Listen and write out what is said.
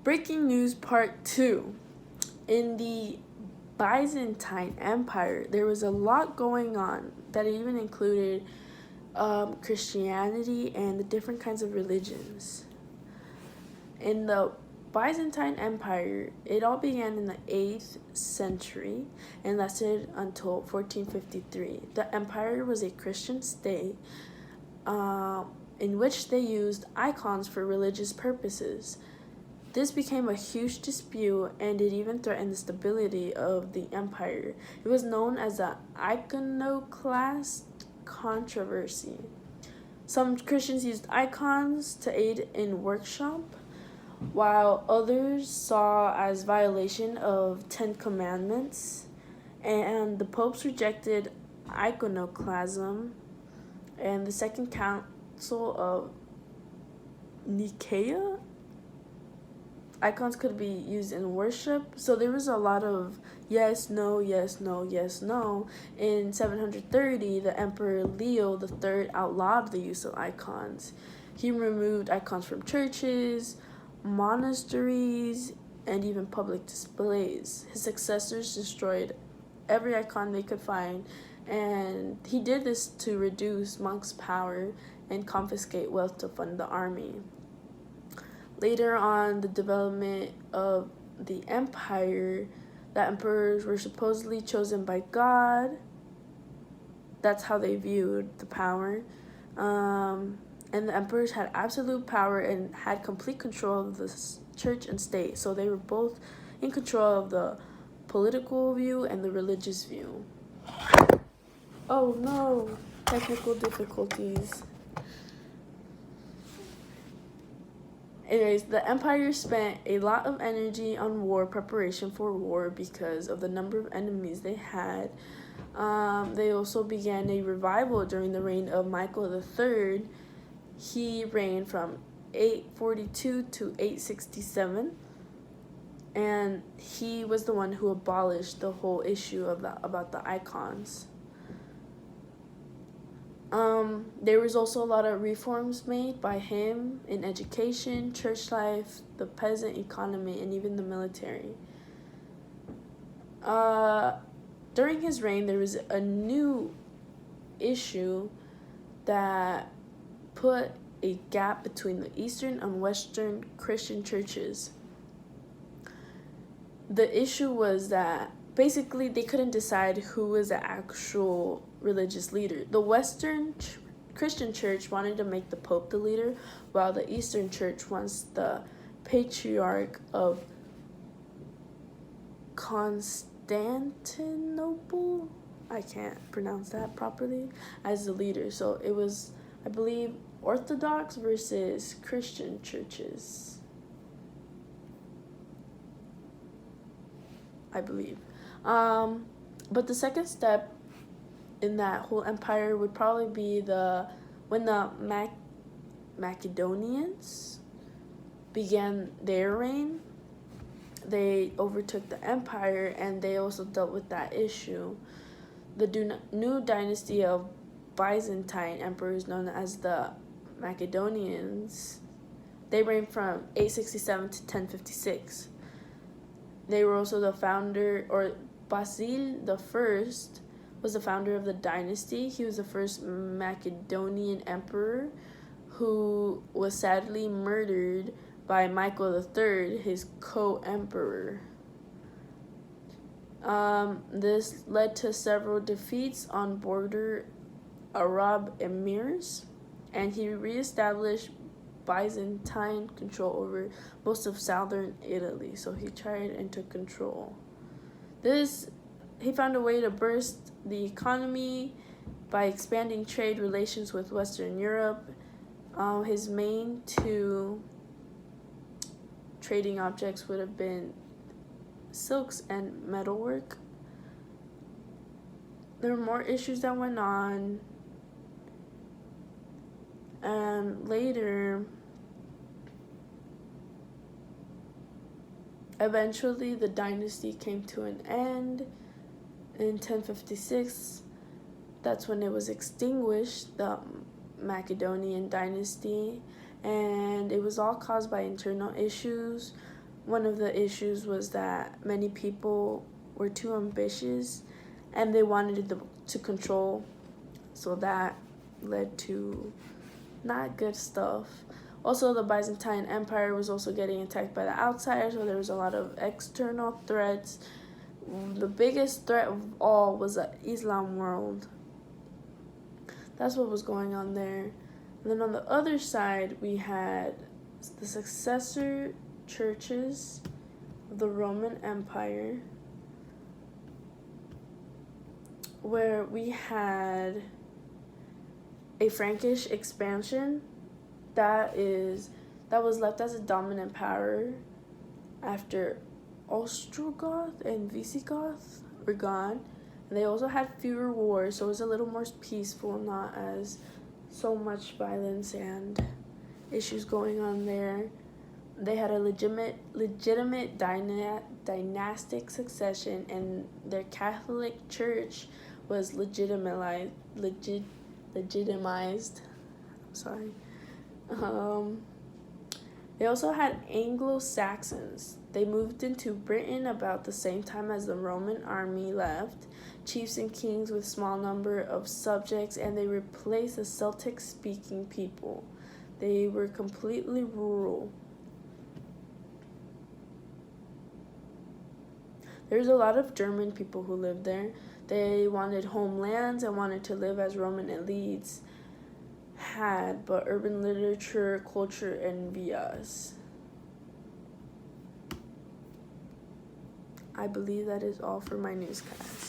Breaking news part 2. In the Byzantine Empire, there was a lot going on that even included Christianity and the different kinds of religions. In the Byzantine Empire, it all began in the 8th century and lasted until 1453. The empire was a Christian state in which they used icons for religious purposes. This became a huge dispute, and it even threatened the stability of the empire. It was known as the iconoclast controversy. Some Christians used icons to aid in worship, while others saw as violation of 10 Commandments, and the popes rejected iconoclasm, and the Second Council of Nicaea, icons could be used in worship. So there was a lot of yes, no, yes, no, yes, no. In 730, the Emperor Leo III outlawed the use of icons. He removed icons from churches, monasteries, and even public displays. His successors destroyed every icon they could find, and he did this to reduce monks' power and confiscate wealth to fund the army. Later on, the development of the empire, the emperors were supposedly chosen by God. That's how they viewed the power. And the emperors had absolute power and had complete control of the church and state. So they were both in control of the political view and the religious view. Oh no, technical difficulties. Anyways, the empire spent a lot of energy on war preparation for war because of the number of enemies they had. They also began a revival during the reign of Michael III. He reigned from 842 to 867, and he was the one who abolished the whole issue of about the icons. There was also a lot of reforms made by him in education, church life, the peasant economy, and even the military. During his reign, there was a new issue that put a gap between the Eastern and Western Christian churches. The issue was that basically they couldn't decide who was the actual religious leader. The Western Christian church wanted to make the Pope the leader, while the Eastern church wants the Patriarch of Constantinople, I can't pronounce that properly, as the leader. So it was, I believe, Orthodox versus Christian churches, I believe. But the second step in that whole empire would probably be when the Macedonians began their reign. They overtook the empire, and they also dealt with that issue. The new dynasty of Byzantine emperors, known as the Macedonians, they reigned from 867 to 1056. They were also the founder, or Basil the First was the founder of the dynasty. He was the first Macedonian emperor who was sadly murdered by Michael III, his co-emperor. This led to several defeats on border Arab emirs, and he reestablished Byzantine control over most of southern Italy. So he tried and took control. He found a way to burst the economy by expanding trade relations with Western Europe. His main two trading objects would have been silks and metalwork. There were more issues that went on, and later, eventually the dynasty came to an end. In 1056, that's when it was extinguished, the Macedonian dynasty, and it was all caused by internal issues. one of the issues was that many people were too ambitious and they wanted to control, so that led to not good stuff. Also, the Byzantine Empire was also getting attacked by the outsiders, so there was a lot of external threats. The biggest threat of all was the Islam world. That's what was going on there. And then on the other side, we had the successor churches of the Roman Empire, where we had a Frankish expansion that was left as a dominant power after Ostrogoth and Visigoth were gone. And they also had fewer wars, so it was a little more peaceful, not as so much violence and issues going on there. They had a legitimate dynastic succession, and their Catholic Church was legitimized. Sorry. They also had Anglo-Saxons. They moved into Britain about the same time as the Roman army left, chiefs and kings with small number of subjects, and they replaced the Celtic-speaking people. They were completely rural. There's a lot of German people who lived there. They wanted homelands and wanted to live as Roman elites had, but urban literature, culture, and us. I believe that is all for my newscast.